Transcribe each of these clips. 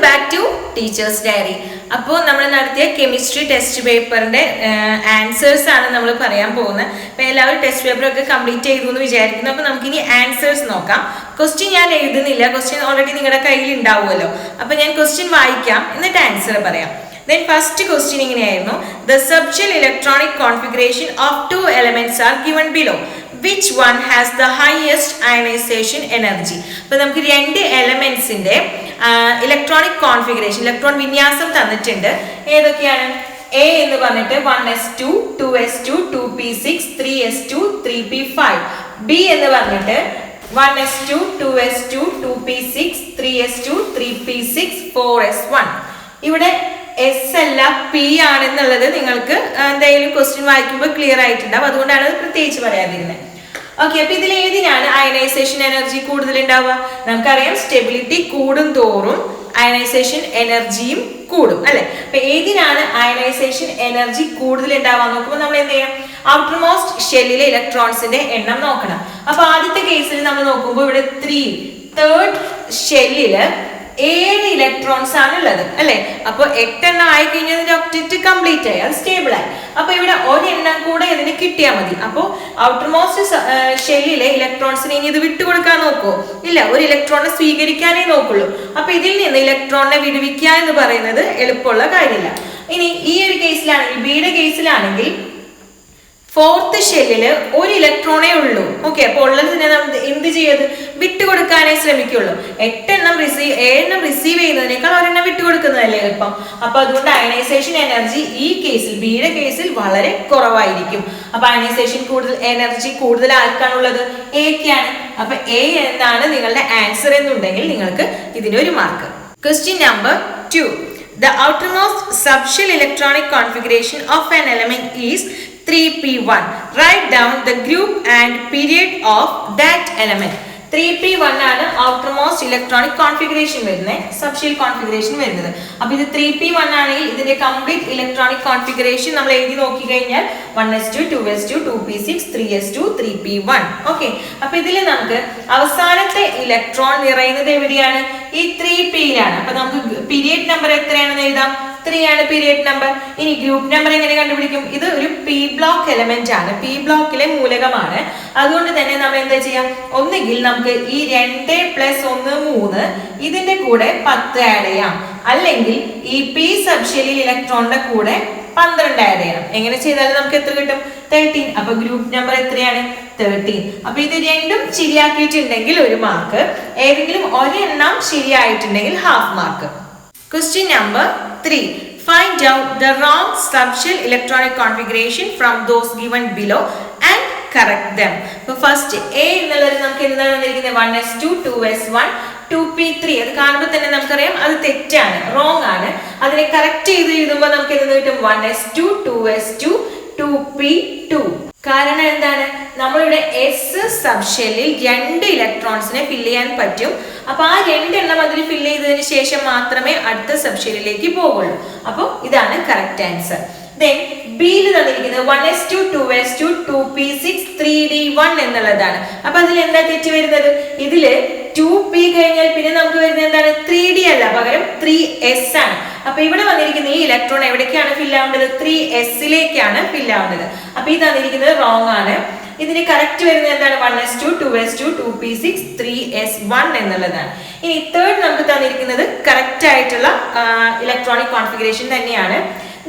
Back to teachers diary. അപ്പോൾ നമ്മൾ നടത്തിയ കെമിസ്ട്രി ടെസ്റ്റ് പേപ്പറിന്റെ ആൻസേഴ്സ് ആണ് നമ്മൾ പറയാൻ പോകുന്നത്. അപ്പോൾ എല്ലാവരും ടെസ്റ്റ് പേപ്പർ ഒക്കെ കംപ്ലീറ്റ് ചെയ്തു എന്ന് വിചാരിക്കുന്നു. അപ്പോൾ നമുക്കിനി ആൻസേഴ്സ് നോക്കാം. ക്വസ്റ്റ്യൻ ഞാൻ എഴുതുന്നില്ല, ക്വസ്റ്റ്യൻ ഓൾറെഡി നിങ്ങളുടെ കയ്യിൽ ഉണ്ടാവുമല്ലോ. അപ്പോൾ ഞാൻ ക്വസ്റ്റ്യൻ വായിക്കാം, എന്നിട്ട് ആൻസർ പറയാം. Then first question ഇങ്ങനെയായിരുന്നു, the subshell electronic configuration of two elements are given below. Which one has the highest ionization energy? അപ്പോൾ നമുക്ക് രണ്ട് എലമെന്റ്സിന്റെ ഇലക്ട്രോണിക് കോൺഫിഗറേഷൻ, ഇലക്ട്രോൺ വിന്യാസം തന്നിട്ടുണ്ട്. ഏതൊക്കെയാണ്? എ എന്ന് പറഞ്ഞിട്ട് 1s2 2s2 2p6 3s2 3p5. B എന്ന് പറഞ്ഞിട്ട് 1s2 2s2 2p6 3s2 3p6 4s1. ഇവിടെ എസ് അല്ല പി ആണെന്നുള്ളത് നിങ്ങൾക്ക് എന്തായാലും ക്വസ്റ്റ്യൻ വായിക്കുമ്പോൾ ക്ലിയർ ആയിട്ടുണ്ടാവും. അതുകൊണ്ടാണ് അത് പ്രത്യേകിച്ച് പറയാതിരുന്നത്. ഓക്കെ, അപ്പൊ ഇതിൽ ഏതിനാണ് അയനൈസേഷൻ എനർജി കൂടുതൽ ഉണ്ടാവുക? നമുക്കറിയാം സ്റ്റെബിലിറ്റി കൂടും തോറും അയനൈസേഷൻ എനർജിയും കൂടും അല്ലെ. അപ്പൊ ഏതിനാണ് അയനൈസേഷൻ എനർജി കൂടുതൽ ഉണ്ടാവാൻ നോക്കുമ്പോൾ നമ്മൾ എന്ത് ചെയ്യാം? ഔട്ടർ മോസ്റ്റ് ഷെല്ലിലെ ഇലക്ട്രോൺസിന്റെ എണ്ണം നോക്കണം. അപ്പൊ ആദ്യത്തെ കേസിൽ നമ്മൾ നോക്കുമ്പോൾ ഇവിടെ 3, തേർഡ് ഷെല്ലില് 7 ഇലക്ട്രോൺസ് ആണ് ഉള്ളത് അല്ലെ. അപ്പൊ 8 എണ്ണം ആയി കഴിഞ്ഞാൽ ഒക്ടറ്റ് കംപ്ലീറ്റ് ആയി, അത് സ്റ്റേബിൾ ആയി. അപ്പൊ ഇവിടെ ഒരെണ്ണം കൂടെ ഇതിന് കിട്ടിയാൽ മതി. അപ്പൊ ഔട്ടർ മോസ്റ്റ് ഷെല്ലിലെ ഇലക്ട്രോൺസിനെ ഇനി ഇത് വിട്ടുകൊടുക്കാൻ നോക്കുമോ? ഇല്ല, ഒരു ഇലക്ട്രോണിനെ സ്വീകരിക്കാനേ നോക്കുള്ളൂ. അപ്പൊ ഇതിൽ നിന്ന് ഇലക്ട്രോണിനെ വിടുവിക്കുക എന്ന് പറയുന്നത് എളുപ്പമുള്ള കാര്യമില്ല. ഇനി ഈ ഒരു കേസിലാണെങ്കിൽ, ബിയുടെ കേസിലാണെങ്കിൽ ഫോർത്ത് ഷെല്ലില് ഒരു ഇലക്ട്രോണേ ഉള്ളൂ. ഓക്കെ, അപ്പൊ ഉള്ളതിനെ നമ്മൾ എന്ത് ചെയ്യത്? വിട്ടുകൊടുക്കാനേ ശ്രമിക്കുള്ളൂ. 7 എണ്ണം റിസീവ് ചെയ്യുന്നതിനേക്കാൾ ഒരെണ്ണം വിട്ടുകൊടുക്കുന്നതല്ലേ എളുപ്പം. അപ്പൊ അതുകൊണ്ട് അയനൈസേഷൻ എനർജി ഈ കേസിൽ, ബിയുടെ കേസിൽ വളരെ കുറവായിരിക്കും. അപ്പൊ അയനൈസേഷൻ എനർജി കൂടുതൽ ആർക്കാണുള്ളത്? എക്കാണ്. അപ്പൊ എ എന്നാണ് നിങ്ങളുടെ ആൻസർ എന്നുണ്ടെങ്കിൽ നിങ്ങൾക്ക് ഇതിന് ഒരു mark. Question number 2. The outermost subshell electronic configuration of an element is 3p1. Write down the group and period of that element. 3p1 ആണ് ഔട്ടർ മോസ്റ്റ് ഇലക്ട്രോണിക് കോൺഫിഗറേഷൻ വരുന്നത്, സബ്ഷെൽ കോൺഫിഗറേഷൻ വരുന്നത്. അപ്പൊ ഇത് 3p1 ആണെങ്കിൽ ഇതിന്റെ കംപ്ലീറ്റ് ഇലക്ട്രോണിക് കോൺഫിഗറേഷൻ നമ്മൾ എഴുതി നോക്കി കഴിഞ്ഞാൽ 1s2 2s2 2p6 3s2 3p1. Okay, അപ്പൊ ഇതിൽ നമുക്ക് അവസാനത്തെ ഇലക്ട്രോൺ നിറയുന്നത് എവിടെയാണ്? ഈ 3pയിലാണ്. അപ്പൊ നമുക്ക് പീരിയഡ് നമ്പർ എത്രയാണെന്ന് എഴുതാം? 3 ആണ് പീരിയഡ് നമ്പർ. ഇനി ഗ്രൂപ്പ് നമ്പർ എങ്ങനെ കണ്ടുപിടിക്കും? ഇത് ഒരു പി ബ്ലോക്ക് എലമെന്റ് ആണ്, പി ബ്ലോക്കിലെ മൂലകമാണ്. അതുകൊണ്ട് തന്നെ നമ്മൾ എന്താ ചെയ്യാം? ഒന്നുകിൽ നമുക്ക് ഈ 2 + 1 3 ഇതിന്റെ കൂടെ 10 ആഡ് ചെയ്യാം, അല്ലെങ്കിൽ ഈ പി സബ്ഷെല്ലിൽ ഇലക്ട്രോണിന്റെ കൂടെ 12 ആഡ് ചെയ്യണം. എങ്ങനെ ചെയ്താലും നമുക്ക് എത്ര കിട്ടും? 13. അപ്പൊ ഗ്രൂപ്പ് നമ്പർ എത്രയാണ്? 13. അപ്പൊ ഇത് രണ്ടും ശരിയാക്കിയിട്ടുണ്ടെങ്കിൽ ഒരു മാർക്ക്, ഏതെങ്കിലും ഒരെണ്ണം ശരിയായിട്ടുണ്ടെങ്കിൽ half mark. Question number 3. Find out the wrong subshell electronic configuration from those given below and correct them. So first A എന്നുള്ളത് നമുക്ക് എന്താണ് തന്നിരിക്കുന്നത്? 1s2 2s1 2p3. അത് കാണുമ്പോൾ തന്നെ നമുക്കറിയാം അത് തെറ്റാണ്, റോങ് ആണ്. അതിനെ കറക്റ്റ് ചെയ്ത് എഴുതുമ്പോൾ നമുക്ക് എന്ത് കിട്ടും? 1s2 2s2 2p2. കാരണം എന്താണ്? നമ്മളിവിടെ എസ് സബ്ഷെല്ലിൽ 2 ഇലക്ട്രോൺസിനെ ഫില്ല് ചെയ്യാൻ പറ്റും. അപ്പൊ ആ 2 എണ്ണം അതിൽ ഫില്ല് ചെയ്തതിന് ശേഷം മാത്രമേ അടുത്ത സബ്ഷെല്ലിലേക്ക് പോകുള്ളൂ. അപ്പോൾ ഇതാണ് കറക്റ്റ് ആൻസർ. Then ബിയിൽ തന്നിരിക്കുന്നത് 1s2 2s2 2p6 3d1 എന്നുള്ളതാണ്. അപ്പൊ അതിൽ എന്താ തെറ്റ് വരുന്നത്? ഇതില് 2p കഴിഞ്ഞാൽ പിന്നെ നമുക്ക് വരുന്നത് എന്താണ്? 3d അല്ല, പകരം 3s ആണ്. അപ്പൊ ഇവിടെ വന്നിരിക്കുന്ന ഈ ഇലക്ട്രോൺ എവിടേക്കാണ് ഫില്ല് ആവേണ്ടത്? 3sലേക്കാണ് ഫില്ല് ആവേണ്ടത്. അപ്പൊ ഈ തന്നിരിക്കുന്നത് റോങ് ആണ്. ഇതിന് കറക്റ്റ് വരുന്നത് എന്താണ്? 1s2 2s2 2p6 3s1 എന്നുള്ളതാണ്. ഇനി തേർഡ് നമുക്ക് തന്നിരിക്കുന്നത് കറക്റ്റ് ആയിട്ടുള്ള ഇലക്ട്രോണിക് കോൺഫിഗറേഷൻ തന്നെയാണ്.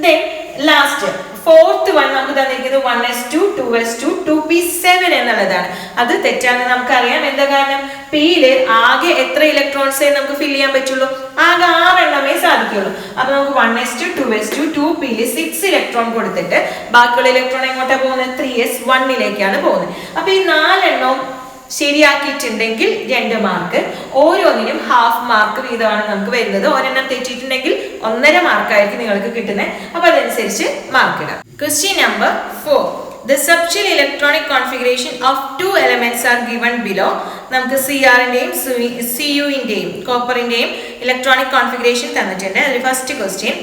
ദെൻ ലാസ്റ്റ് ഫോർത്ത് വൺ നമുക്ക് തന്നിരിക്കുന്നത് 1s2 2s2 2p7 എന്നുള്ളതാണ്. അത് തെറ്റാണെന്ന് നമുക്കറിയാം. എന്താ കാരണം? പിയില് ആകെ എത്ര ഇലക്ട്രോൺസേ നമുക്ക് ഫില്ല് ചെയ്യാൻ പറ്റുള്ളൂ? ആകെ 6 എണ്ണമേ സാധിക്കുള്ളൂ. അപ്പൊ നമുക്ക് 1s2 2s2 2pയിൽ 6 ഇലക്ട്രോൺ കൊടുത്തിട്ട് ബാക്കിയുള്ള ഇലക്ട്രോൺ എങ്ങോട്ടാ പോകുന്നത്? 3s1ലേക്കാണ് പോകുന്നത്. അപ്പൊ ഈ 4 എണ്ണവും ശരിയാക്കിയിട്ടുണ്ടെങ്കിൽ 2 മാർക്ക്, ഓരോന്നിനും ഹാഫ് മാർക്ക് വീതമാണ് നമുക്ക് വരുന്നത്. ഒരെണ്ണം തെറ്റിയിട്ടുണ്ടെങ്കിൽ 1.5 മാർക്കായിരിക്കും നിങ്ങൾക്ക് കിട്ടുന്നത്. അപ്പൊ അതനുസരിച്ച് മാർക്ക് ഇടാം. Question number 4. The subshell electronic configuration of two elements are given below. നമുക്ക് CR-ന്റെയും CU-ന്റെയും കോപ്പറിന്റെയും ഇലക്ട്രോണിക് കോൺഫിഗറേഷൻ തന്നിട്ടുണ്ട്. അതിൽ first question,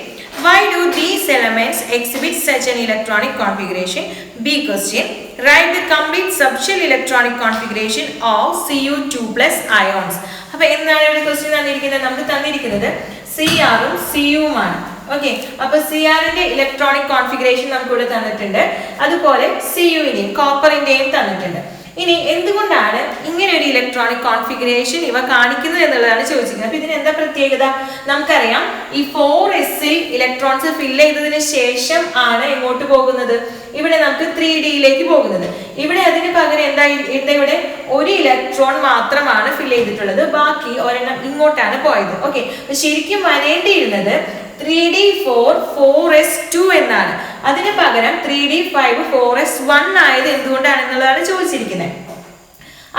why do these elements exhibit such an electronic configuration? B question, write the complete subshell electronic configuration of Cu2+ ions. അപ്പോൾ എന്താണ് ഇവിടെ question തന്നിരിക്കുന്നത്? നമുക്ക് തന്നിരിക്കുന്നത് CRഉം CUമാണ്. Okay, അപ്പൊ CRന്റെ ഇലക്ട്രോണിക് കോൺഫിഗറേഷൻ നമുക്ക് ഇവിടെ തന്നിട്ടുണ്ട്, അതുപോലെ CUവിന്റെയും കോപ്പറിന്റെയും തന്നിട്ടുണ്ട്. ഇനി എന്തുകൊണ്ടാണ് ഇങ്ങനെ ഒരു ഇലക്ട്രോണിക് കോൺഫിഗറേഷൻ ഇവ കാണിക്കുന്നത് എന്നുള്ളതാണ് ചോദിച്ചിരിക്കുന്നത്. അപ്പൊ ഇതിന് എന്താ പ്രത്യേകത? നമുക്കറിയാം, ഈ 4sൽ ഇലക്ട്രോൺസ് ഫില്ല് ചെയ്തതിന് ശേഷം ആണ് എങ്ങോട്ട് പോകുന്നത്? ഇവിടെ നമുക്ക് 3Dയിലേക്ക് പോകുന്നത്. ഇവിടെ അതിന് പകരം എന്താ ഇവിടെ ഒരു ഇലക്ട്രോൺ മാത്രമാണ് ഫില്ല് ചെയ്തിട്ടുള്ളത്, ബാക്കി ഒരെണ്ണം ഇങ്ങോട്ടാണ് പോയത്. ഓക്കെ, ശരിക്കും വരേണ്ടിയിരുന്നത് 3D4 4s2 എന്നാണ്. അതിന് പകരം 3D5 4s1 ആയത് എന്തുകൊണ്ടാണെന്നുള്ളതാണ് ചോദിച്ചിരിക്കുന്നത്.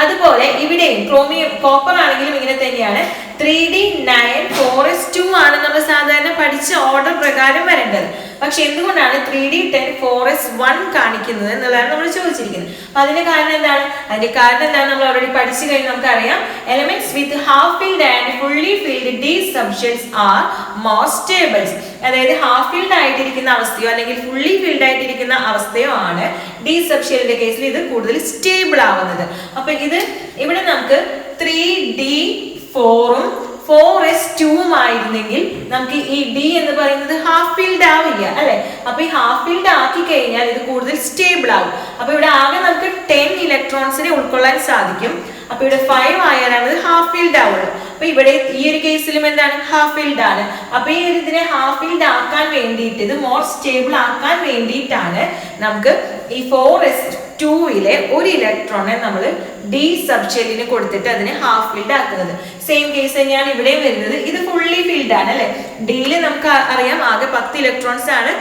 അതുപോലെ ഇവിടെയും ക്രോമിയം കോപ്പർ ആണെങ്കിലും ഇങ്ങനെ തന്നെയാണ്. 3D9 4s2 ആണ് നമ്മൾ സാധാരണ പഠിച്ച ഓർഡർ പ്രകാരം വരേണ്ടത്. പക്ഷെ എന്തുകൊണ്ടാണ് 3D10 4s1 കാണിക്കുന്നത് എന്നുള്ളതാണ് നമ്മൾ ചോദിച്ചിരിക്കുന്നത്. അപ്പൊ അതിന്റെ കാരണം എന്താണ്? അതിന്റെ കാരണം എന്താണ് നമ്മൾ ഓൾറെഡി പഠിച്ചു കഴിഞ്ഞാൽ നമുക്കറിയാം. Elements with half filled and fully filled d subshells are more stables. അതായത് ഹാഫ് ഫിൽഡ് ആയിട്ടിരിക്കുന്ന അവസ്ഥയോ അല്ലെങ്കിൽ ഫുള്ളി ഫിൽഡ് ആയിട്ടിരിക്കുന്ന അവസ്ഥയോ ആണ് d subshellന്റെ കേസിൽ ഇത് കൂടുതൽ സ്റ്റേബിൾ ആവുന്നത്. അപ്പൊ ഇത് ഇവിടെ നമുക്ക് 3D4ഉം 4s2 ആയിരുന്നെങ്കിൽ നമുക്ക് ഈ D എന്ന് പറയുന്നത് ഹാഫ് ഫിൽഡ് ആവില്ല അല്ലെ. അപ്പൊ ഈ ഹാഫ് ഫിൽഡ് ആക്കി കഴിഞ്ഞാൽ ഇത് കൂടുതൽ സ്റ്റേബിൾ ആവും. അപ്പൊ ഇവിടെ ആകെ നമുക്ക് 10 ഇലക്ട്രോൺസിനെ ഉൾക്കൊള്ളാൻ സാധിക്കും. അപ്പൊ ഇവിടെ 5 ആയാലാണ് ഹാഫ് ഫിൽഡ് ആവുള്ളൂ. അപ്പൊ ഇവിടെ ഈ ഒരു കേസിലും എന്താണ്? ഹാഫ് ഫിൽഡ് ആണ്. അപ്പൊ ഈ ഇതിനെ ഹാഫ് ഫിൽഡ് ആക്കാൻ വേണ്ടിയിട്ട്, ഇത് മോർ സ്റ്റേബിൾ ആക്കാൻ വേണ്ടിയിട്ടാണ് നമുക്ക് ഈ 4s2ലെ ഒരു ഇലക്ട്രോണെ നമ്മൾ D സബ്ഷെല്ലിന് കൊടുത്തിട്ട് അതിനെ ഹാഫ് ഫിൽഡ് ആക്കുന്നത്. സെയിം കേസ് തന്നെയാണ് ഇവിടെയും വരുന്നത്. ഇത് ഫുള്ളി ഫിൽഡ് ആണ് അല്ലെ. Dയിൽ നമുക്ക് അറിയാം ആകെ 10 ഇലക്ട്രോൺസ് ആണ്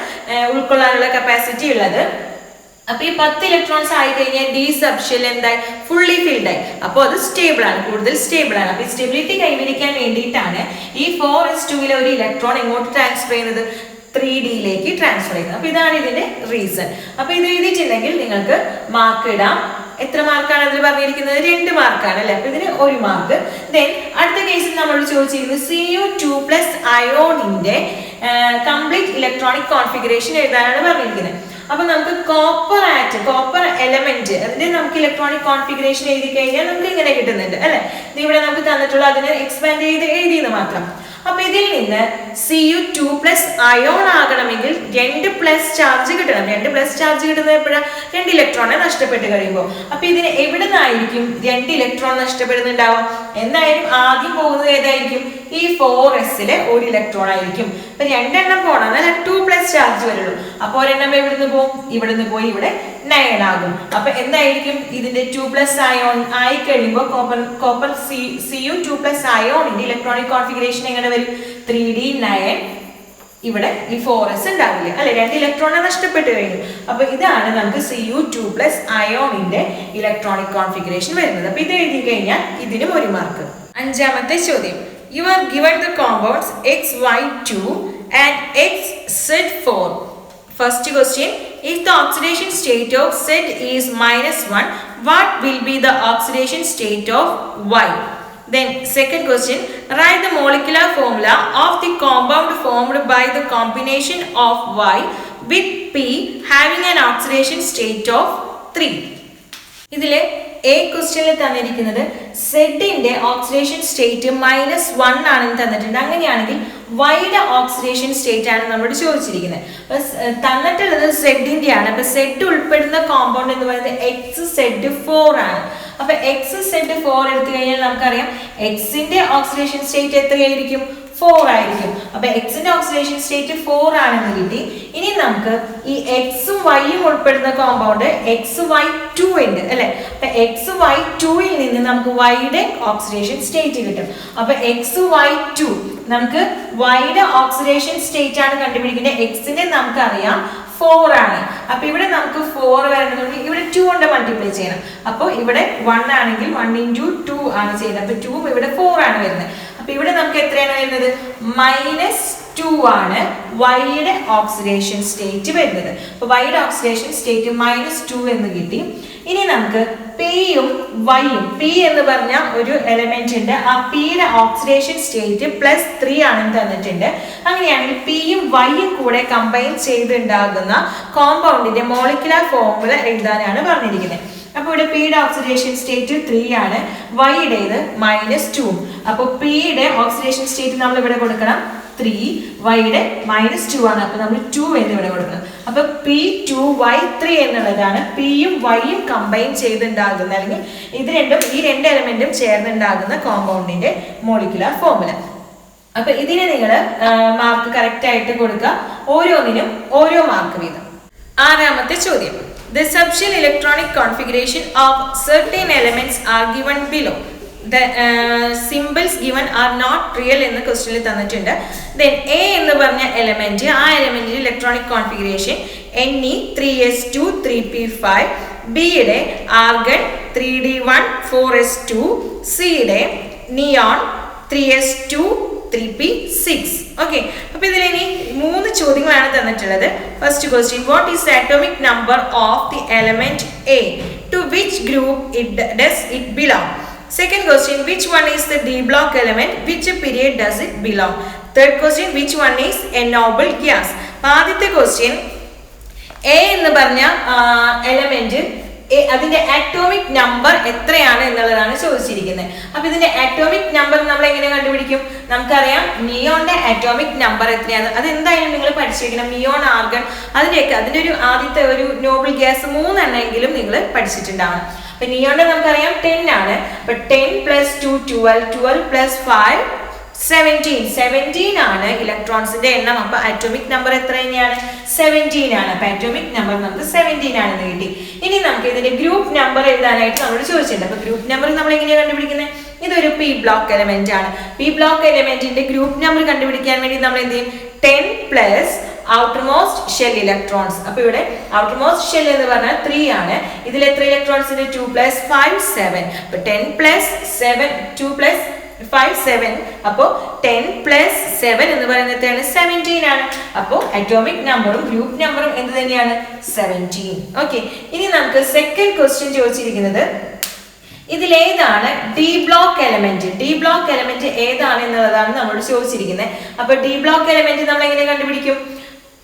ഉൾക്കൊള്ളാനുള്ള കപ്പാസിറ്റി ഉള്ളത്. അപ്പൊ ഈ 10 ഇലക്ട്രോൺസ് ആയി കഴിഞ്ഞാൽ D സബ്ഷെൽ എന്തായി? ഫുള്ളി ഫിൽഡ് ആയി. അപ്പോൾ അത് സ്റ്റേബിൾ ആണ്, കൂടുതൽ സ്റ്റേബിൾ ആണ്. അപ്പൊ ഈ സ്റ്റെബിലിറ്റി കൈവരിക്കാൻ വേണ്ടിയിട്ടാണ് ഈ 4s2ലെ ഒരു ഇലക്ട്രോൺ എങ്ങോട്ട് ട്രാൻസ്ഫർ ചെയ്യുന്നത്? 3Dയിലേക്ക് ട്രാൻസ്ഫർ ചെയ്യുന്നത്. അപ്പൊ ഇതാണ് ഇതിന്റെ റീസൺ. അപ്പൊ ഇത് എഴുതിയിട്ടുണ്ടെങ്കിൽ നിങ്ങൾക്ക് മാർക്ക് ഇടാം. എത്ര മാർക്കാണ് അതിൽ പറഞ്ഞിരിക്കുന്നത്? 2 മാർക്കാണ് അല്ലെ. അപ്പൊ ഇതിന് 1 മാർക്ക്. ദെൻ അടുത്ത കേസിൽ നമ്മളോട് ചോദിച്ചിരിക്കുന്നത് Cu2+ അയോണിന്റെ കംപ്ലീറ്റ് ഇലക്ട്രോണിക് കോൺഫിഗറേഷൻ എഴുതാനാണ് പറഞ്ഞിരിക്കുന്നത്. അപ്പൊ നമുക്ക് കോപ്പർ എലമെന്റ് അതിന്റെ നമുക്ക് ഇലക്ട്രോണിക് കോൺഫിഗറേഷൻ എഴുതി കഴിഞ്ഞാൽ നമുക്ക് ഇങ്ങനെ കിട്ടുന്നുണ്ട് അല്ലെ. ഇവിടെ നമുക്ക് തന്നിട്ടുള്ള അതിനെ എക്സ്പാൻഡ് ചെയ്ത് എഴുതിയെന്ന് മാത്രം. അപ്പൊ ഇതിൽ നിന്ന് Cu2+ അയോൺ ആകണമെങ്കിൽ 2+ ചാർജ് കിട്ടണം. 2+ ചാർജ് കിട്ടുന്നത് എപ്പോഴാണ്? 2 ഇലക്ട്രോണെ നഷ്ടപ്പെട്ട് കഴിയുമ്പോൾ. അപ്പൊ ഇതിന് എവിടെ നിന്നായിരിക്കും 2 ഇലക്ട്രോൺ നഷ്ടപ്പെടുന്നുണ്ടാവും? എന്തായാലും ആദ്യം പോകുന്നത് ഏതായിരിക്കും? ഈ 4sലെ ഒരു ഇലക്ട്രോൺ ആയിരിക്കും. അപ്പൊ 2 എണ്ണം പോകണം, എന്നാൽ 2+ ചാർജ് വരുള്ളൂ. അപ്പൊ ഒരെണ്ണം എവിടുന്ന് പോകും? ഇവിടുന്ന് പോയി ഇവിടെ 9 ആകും. അപ്പൊ എന്തായിരിക്കും ഇതിന്റെ 2+ അയോൺ ആയി കഴിയുമ്പോൾ കോപ്പർ Cu2+ അയോണിന്റെ ഇലക്ട്രോണിക് കോൺഫിഗറേഷൻ എങ്ങനെ വരും? 3D9. ഇവിടെ ഈ 4s ഉണ്ടാവില്ല അല്ലെ. 2 ഇലക്ട്രോണെ നഷ്ടപ്പെട്ട് കഴിഞ്ഞു. അപ്പൊ ഇതാണ് നമുക്ക് Cu2+ അയോണിന്റെ ഇലക്ട്രോണിക് കോൺഫിഗറേഷൻ വരുന്നത്. അപ്പൊ ഇത് എഴുതി കഴിഞ്ഞാൽ ഇതിനും 1 മാർക്ക്. അഞ്ചാമത്തെ ചോദ്യം. You are given the compounds XY2 and XZ4. First question, if the oxidation state of Z is -1, what will be the oxidation state of Y? Then second question, write the molecular formula of the compound formed by the combination of Y with P having an oxidation state of 3. ഇതിലെ A ക്വസ്റ്റ്യനിൽ തന്നിരിക്കുന്നത് സെഡിന്റെ oxidation state -1 ആണെന്ന് തന്നിട്ടുണ്ട്. അങ്ങനെയാണെങ്കിൽ വൈയുടെ oxidation state ആണ് നമ്മളോട് ചോദിച്ചിരിക്കുന്നത്. അപ്പൊ തന്നിട്ടുള്ളത് സെഡിന്റെ ആണ്. അപ്പൊ സെഡ് ഉൾപ്പെടുന്ന കോമ്പൗണ്ട് എന്ന് പറയുന്നത് XZ4 ആണ്. അപ്പൊ XZ4 എടുത്തു കഴിഞ്ഞാൽ നമുക്കറിയാം എക്സിന്റെ ഓക്സിഡേഷൻ സ്റ്റേറ്റ് എത്രയായിരിക്കും? 4 ആയിരിക്കും. അപ്പൊ എക്സിന്റെ ഓക്സിഡേഷൻ സ്റ്റേറ്റ് 4 ആണെന്ന് കിട്ടി. ഇനി നമുക്ക് ഈ എക്സും വൈയും ഉൾപ്പെടുന്ന കോമ്പൗണ്ട് XY2 ഉണ്ട് അല്ലെ. അപ്പൊ XY2ൽ നിന്ന് നമുക്ക് വൈയുടെ ഓക്സിഡേഷൻ സ്റ്റേറ്റ് കിട്ടും. അപ്പൊ XY2 നമുക്ക് വൈയുടെ ഓക്സിഡേഷൻ സ്റ്റേറ്റ് ആണ് കണ്ടുപിടിക്കേണ്ടത്. എക്സിനെ നമുക്കറിയാം 4 ആണ്. അപ്പൊ ഇവിടെ നമുക്ക് 4 വരണമെന്നുണ്ടെങ്കിൽ ഇവിടെ 2 കൊണ്ട് മൾട്ടിപ്ലൈ ചെയ്യണം. അപ്പോൾ ഇവിടെ 1 ആണെങ്കിൽ 1 × 2 ആണ് ചെയ്യുന്നത്. അപ്പൊ 2 ഇവിടെ 4 ആണ് വരുന്നത്. അപ്പൊ ഇവിടെ നമുക്ക് എത്രയാണ് വരുന്നത്? -2 ആണ് വൈയുടെ ഓക്സിഡേഷൻ സ്റ്റേറ്റ് വരുന്നത്. അപ്പൊ വൈയുടെ ഓക്സിഡേഷൻ സ്റ്റേറ്റ് -2 എന്ന് കിട്ടി. ഇനി നമുക്ക് പിയും വൈയും, പി എന്ന് പറഞ്ഞ ഒരു എലമെന്റ് ഉണ്ട്, ആ പിയുടെ ഓക്സിഡേഷൻ സ്റ്റേറ്റ് +3 ആണെന്ന് തന്നിട്ടുണ്ട്. അങ്ങനെയാണെങ്കിൽ പിയും വൈയും കൂടെ കമ്പൈൻ ചെയ്തുണ്ടാകുന്ന കോമ്പൗണ്ടിന്റെ മോളിക്കുലർ ഫോർമുല എഴുതാനാണ് പറഞ്ഞിരിക്കുന്നത്. അപ്പൊ ഇവിടെ പിയുടെ ഓക്സിഡേഷൻ സ്റ്റേറ്റ് 3 ആണ്, വൈയുടേത് -2. അപ്പൊ പിയുടെ ഓക്സിഡേഷൻ സ്റ്റേറ്റ് നമ്മൾ ഇവിടെ കൊടുക്കണം 3, വൈയുടെ -2 ആണ്. അപ്പോൾ നമ്മൾ 2 എന്ന് ഇവിടെ കൊടുക്കണം. അപ്പോൾ P2Y3 എന്നുള്ളതാണ് പിയും വൈയും കമ്പൈൻ ചെയ്തുണ്ടാകുന്ന, അല്ലെങ്കിൽ ഇത് രണ്ടും ഈ രണ്ട് എലമെന്റും ചേർന്നുണ്ടാകുന്ന കോമ്പൗണ്ടിന്റെ മോളിക്കുലർ ഫോർമുല. അപ്പൊ ഇതിന് നിങ്ങൾ മാർക്ക് കറക്റ്റ് ആയിട്ട് കൊടുക്കുക. ഓരോന്നിനും ഓരോ മാർക്ക് വീതം. ആറാമത്തെ ചോദ്യം. The subshell electronic configuration of certain elements are given below. The symbols given are not real എന്ന് ക്വസ്റ്റ്യനിൽ തന്നിട്ടുണ്ട്. Then A എന്ന് പറഞ്ഞ എലമെന്റ്, ആ എലമെന്റിന്റെ electronic configuration Ne 3s2 3p5, ബിയുടെ ആർഗൺ 3d1 4s2, സിയുടെ നിയോൺ 3s2 3p6. ഓക്കെ, അപ്പൊ ഇതിൽ ഇനി 3 ചോദ്യങ്ങളാണ് തന്നിട്ടുള്ളത്. First question, what is the atomic number of the element A? To which group does it belong? Second question, which one is the D block element? Which period does it belong? Third question, which one is a noble gas? ആദ്യത്തെ question, A എന്ന് പറഞ്ഞ element അതിന്റെ atomic number എത്രയാണ് എന്നുള്ളതാണ് ചോദിച്ചിരിക്കുന്നത്. അപ്പൊ ഇതിന്റെ atomic number നമ്മൾ എങ്ങനെ കണ്ടുപിടിക്കും? നമുക്കറിയാം നിയോന്റെ ആറ്റോമിക് നമ്പർ എത്രയാണ്. അത് എന്തായാലും നിങ്ങൾ പഠിച്ചിരിക്കണം. നിയോൺ, ആർഗൺ, അതിന്റെ ഒരു ആദ്യത്തെ ഒരു നോബിൾ ഗ്യാസ് 3 എണ്ണമെങ്കിലും നിങ്ങൾ പഠിച്ചിട്ടുണ്ടാവണം. അപ്പൊ നിയോന്റെ നമുക്കറിയാം 10 ആണ്. അപ്പൊ 10 + 2 12, 12 + 5 17 ആണ് ഇലക്ട്രോൺസിന്റെ എണ്ണം. അപ്പൊ ആറ്റോമിക് നമ്പർ എത്ര തന്നെയാണ്? 17 ആണ്. അപ്പൊ ആറ്റോമിക് നമ്പർ നമുക്ക് 17 ആണെന്ന് കിട്ടി. ഇനി നമുക്ക് ഇതിന്റെ ഗ്രൂപ്പ് നമ്പർ എഴുതാനായിട്ട് നമ്മളോട് ചോദിച്ചിട്ടുണ്ട്. അപ്പൊ ഗ്രൂപ്പ് നമ്പർ നമ്മൾ എങ്ങനെയാണ് കണ്ടുപിടിക്കുന്നത്? ഇതൊരു പി ബ്ലോക്ക് എലമെന്റ് ആണ്. പി ബ്ലോക്ക് എലമെന്റിന്റെ ഗ്രൂപ്പ് നമ്പർ കണ്ടുപിടിക്കാൻ വേണ്ടി നമ്മൾ എന്ത് ചെയ്യും? 10 + outermost shell electrons. അപ്പൊ ഇവിടെ outermost shell എന്ന് പറഞ്ഞാൽ 3 ആണ്. ഇതിൽ എത്ര ഇലക്ട്രോൺസ് ഉണ്ട്? 2 + 5 7. അപ്പൊ 10 + 7 2 + 5 7. അപ്പോ 10 + 7 എന്ന് പറയുന്നത് എത്രയാണ്? 17 ആണ്. അപ്പോ അറ്റോമിക് നമ്പറും ഗ്രൂപ്പ് നമ്പറും എന്ത് തന്നെയാണ്? 17. ഓക്കെ, ഇനി നമുക്ക് സെക്കൻഡ് ക്വസ്റ്റ്യൻ ചോദിച്ചിരിക്കുന്നത്, ഇതിലേതാണ് D block element? D block element ഏതാണ് എന്നുള്ളതാണ് നമ്മളോട് ചോദിച്ചിരിക്കുന്നത്. അപ്പൊ ഡി ബ്ലോക്ക് എലമെന്റ് നമ്മൾ എങ്ങനെ കണ്ടുപിടിക്കും?